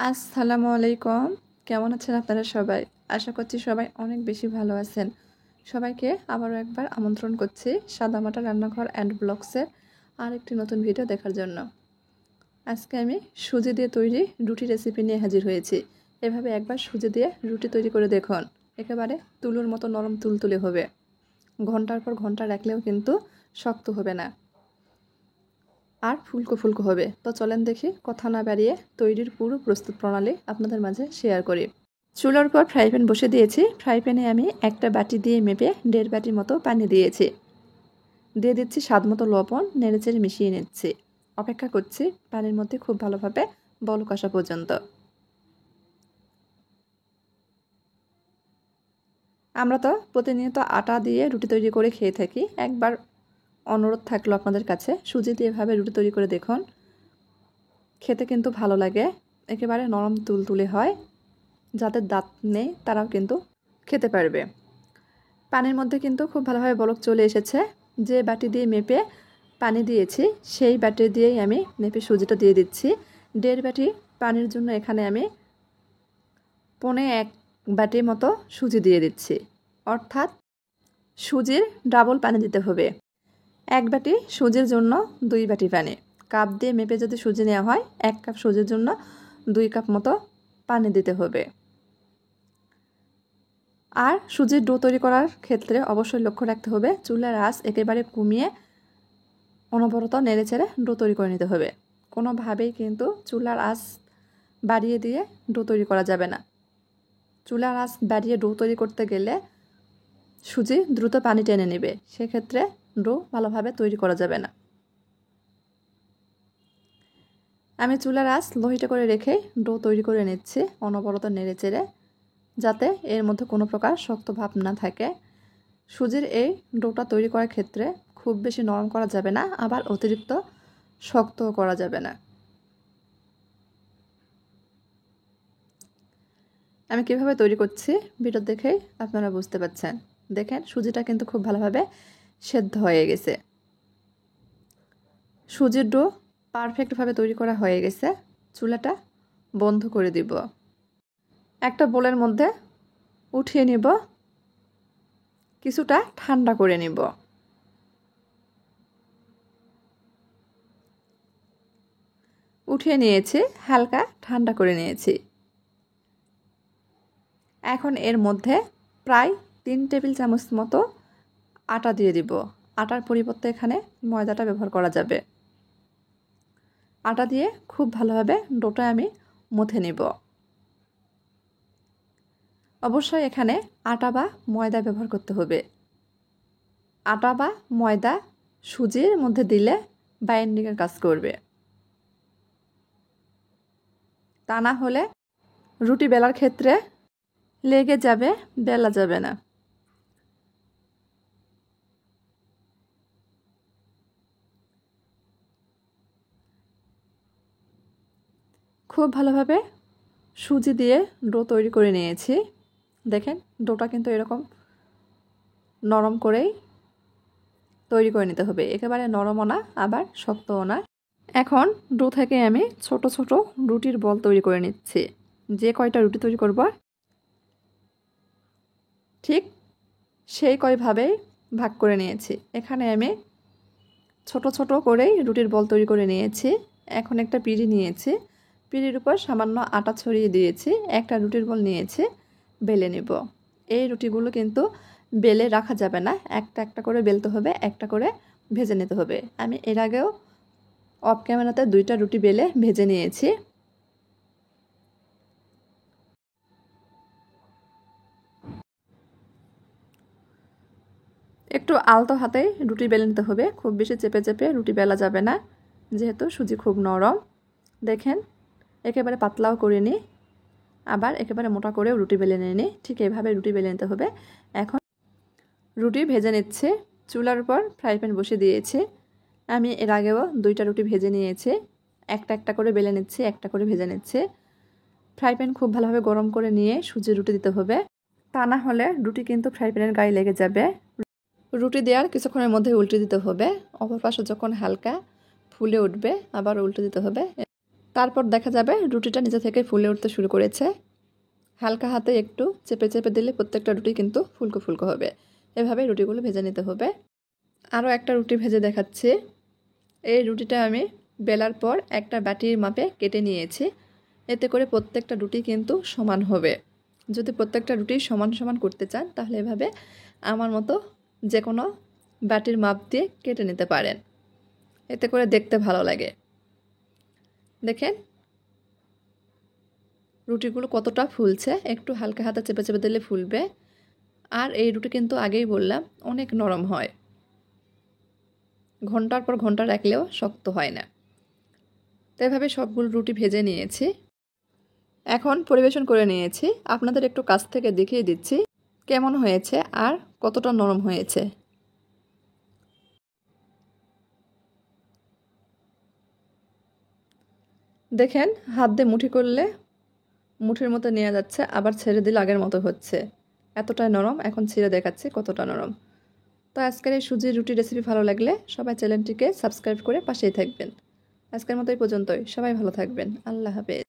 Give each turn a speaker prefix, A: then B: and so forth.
A: আসসালামু আলাইকুম। কেমন আছেন আপনারা সবাই? আশা করছি সবাই অনেক বেশি ভালো আছেন। সবাইকে আবারও একবার আমন্ত্রণ করছি সাদামাটা রান্নাঘর অ্যান্ড ব্লগসের আরেকটি নতুন ভিডিও দেখার জন্য। আজকে আমি সুজি দিয়ে তৈরি রুটি রেসিপি নিয়ে হাজির হয়েছি। এভাবে একবার সুজি দিয়ে রুটি তৈরি করে দেখুন, একেবারে তুলোর মতো নরম তুলতুলে হবে। ঘন্টার পর ঘন্টা রাখলেও কিন্তু শক্ত হবে না আর ফুলকো ফুলকো হবে। তো চলেন দেখি কথা না বাড়িয়ে তৈরির পুরো প্রস্তুত প্রণালী আপনাদের মাঝে শেয়ার করি। চুলার পর ফ্রাই প্যান বসে দিয়েছি। ফ্রাই প্যানে আমি একটা বাটি দিয়ে মেপে 1.5 বাটির মতো পানি দিয়েছি। দিয়ে দিচ্ছি স্বাদ মতো লবণ, নেড়েচেড়ে মিশিয়ে নিচ্ছি। অপেক্ষা করছি পানির মধ্যে খুব ভালোভাবে বলক আসা পর্যন্ত। আমরা তো প্রতিনিয়ত আটা দিয়ে রুটি তৈরি করে খেয়ে থাকি। একবার অনুরোধ থাকলো আপনাদের কাছে, সুজি দিয়ে এভাবে রুটি তৈরি করে দেখুন, খেতে কিন্তু ভালো লাগে। একেবারে নরম তুলতুলে হয়, যাদের দাঁত নেই তারাও কিন্তু খেতে পারবে। পানির মধ্যে কিন্তু খুব ভালোভাবে বলক চলে এসেছে। যে বাটি দিয়ে মেপে পানি দিয়েছি সেই বাটি দিয়েই আমি মেপে সুজিটা দিয়ে দিচ্ছি। 1.5 বাটি পানির জন্য এখানে আমি 1.25 বাটি মতো সুজি দিয়ে দিচ্ছি, অর্থাৎ সুজির ডাবল পানি দিতে হবে। 1 বাটি সুজির জন্য 2 বাটি পানি। কাপ দিয়ে মেপে যদি সুজি নেওয়া হয় 1 কাপ সুজির জন্য 2 কাপ মতো পানি দিতে হবে। আর সুজির ডো তৈরি করার ক্ষেত্রে অবশ্যই লক্ষ্য রাখতে হবে চুলার আঁচ একেবারে কমিয়ে অনবরত নেড়েচেড়ে ডো তৈরি করে নিতে হবে। কোনোভাবেই কিন্তু চুলার আঁচ বাড়িয়ে দিয়ে ডো তৈরি করা যাবে না। চুলার আঁচ বাড়িয়ে ডো তৈরি করতে গেলে সুজি দ্রুত পানি টেনে নেবে, সেক্ষেত্রে ডো ভালোভাবে তৈরি করা যাবে না। আমি চুলার আঁচ লো হিটে করে রেখে ডো তৈরি করে নিচ্ছি, অনবরত নেড়েচেড়ে, যাতে এর মধ্যে কোনো প্রকার শক্ত ভাব না থাকে। সুজির এই ডোটা তৈরি করার ক্ষেত্রে খুব বেশি নরম করা যাবে না, আবার অতিরিক্ত শক্তও করা যাবে না। আমি কিভাবে তৈরি করছি ভিডিও দেখেই আপনারা বুঝতে পারছেন। দেখেন সুজিটা কিন্তু খুব ভালোভাবে সেদ্ধ হয়ে গেছে। সুজির ডো পারফেক্টভাবে তৈরি করা হয়ে গেছে। চুলাটা বন্ধ করে দিব। একটা বোলের মধ্যে উঠিয়ে নিব, কিছুটা ঠান্ডা করে নিব। উঠিয়ে নিয়েছি, হালকা ঠান্ডা করে নিয়েছি। এখন এর মধ্যে প্রায় 3 টেবিল চামচ মতো আটা দিয়ে দিব। আটার পরিবর্তে এখানে ময়দাটা ব্যবহার করা যাবে। আটা দিয়ে খুব ভালোভাবে ডোটা আমি মথে নেব। অবশ্যই এখানে আটা বা ময়দা ব্যবহার করতে হবে। আটা বা ময়দা সুজির মধ্যে দিলে বাইন্ডিংয়ের কাজ করবে, তা না হলে রুটি বেলার ক্ষেত্রে লেগে যাবে, বেলা যাবে না। খুব ভালোভাবে সুজি দিয়ে ডো তৈরি করে নিয়েছি। দেখেন ডোটা কিন্তু এরকম নরম করেই তৈরি করে নিতে হবে, একেবারে নরমও না আবার শক্তও না। এখন ডো থেকে আমি ছোট ছোট রুটির বল তৈরি করে নিচ্ছি। যে কয়টা রুটি তৈরি করব ঠিক সেই কয়ভাবেই ভাগ করে নিয়েছি। এখানে আমি ছোট ছোট করেই রুটির বল তৈরি করে নিয়েছি। এখন একটা পিঁড়ি নিয়েছি, পিঁড়ির উপর সামান্য আটা ছড়িয়ে দিয়েছি, একটা রুটির বল নিয়েছি, বেলে নেব। এই রুটিগুলো কিন্তু বেলে রাখা যাবে না, একটা একটা করে বেলতে হবে, একটা করে ভেজে নিতে হবে। আমি এর আগেও অফ ক্যামেরাতে 2টা রুটি বেলে ভেজে নিয়েছি। একটু আলতো হাতেই রুটি বেলে নিতে হবে, খুব বেশি চেপে চেপে রুটি বেলা যাবে না, যেহেতু সুজি খুব নরম। দেখেন একেবারে পাতলাও করে নিই, আবার একেবারে মোটা করেও রুটি বেলে নিই। ঠিক এইভাবে রুটি বেলে নিতে হবে। এখন রুটি ভেজে নিচ্ছে। চুলার উপর ফ্রাই প্যান বসিয়ে দিয়েছি। আমি এর আগেও 2টা রুটি ভেজে নিয়েছি, একটা একটা করে বেলে নিচ্ছি, একটা করে ভেজে নিচ্ছি। ফ্রাই প্যান খুব ভালোভাবে গরম করে নিয়ে সুজির রুটি দিতে হবে, তা না হলে রুটি কিন্তু ফ্রাই প্যানের গায়ে লেগে যাবে। রুটি দেওয়ার কিছুক্ষণের মধ্যে উল্টে দিতে হবে। অপর পাশে যখন হালকা ফুলে উঠবে আবার উল্টে দিতে হবে। তারপর দেখা যাবে রুটিটা নিজে থেকে ফুলে উঠতে শুরু করেছে। হালকা হাতে একটু চেপে চেপে দিলে প্রত্যেকটা রুটি কিন্তু ফুলকো ফুলকো হবে। এভাবে রুটিগুলো ভেজে নিতে হবে। আরও একটা রুটি ভেজে দেখাচ্ছি। এই রুটিটা আমি বেলার পর একটা বাটির মাপে কেটে নিয়েছি। এতে করে প্রত্যেকটা রুটি কিন্তু সমান হবে। যদি প্রত্যেকটা রুটি সমান সমান করতে চান তাহলে এভাবে আমার মতো যে কোনো বাটির মাপ দিয়ে কেটে নিতে পারেন। এতে করে দেখতে ভালো লাগে। দেখেন রুটিগুলো কতটা ফুলছে, একটু হালকা হাতে চেপে চেপে দিলে ফুলবে। আর এই রুটি কিন্তু আগেই বললাম অনেক নরম হয়, ঘন্টার পর ঘন্টা রাখলেও শক্ত হয় না। তো এভাবে সবগুলো রুটি ভেজে নিয়েছি, এখন পরিবেশন করে নিয়েছি। আপনাদের একটু কাছ থেকে দেখিয়ে দিচ্ছি কেমন হয়েছে আর কতটা নরম হয়েছে। দেখেন হাত দিয়ে মুঠি করলে মুঠির মতো নেওয়া যাচ্ছে, আবার ছেড়ে দিলে আগের মতো হচ্ছে। এতটাই নরম, এখন ছিঁড়ে দেখাচ্ছি কতটা নরম। তো আজকের এই সুজির রুটি রেসিপি ভালো লাগলে সবাই চ্যানেলটিকে সাবস্ক্রাইব করে পাশেই থাকবেন। আজকের মতো এই পর্যন্তই। সবাই ভালো থাকবেন। আল্লাহ হাফেজ।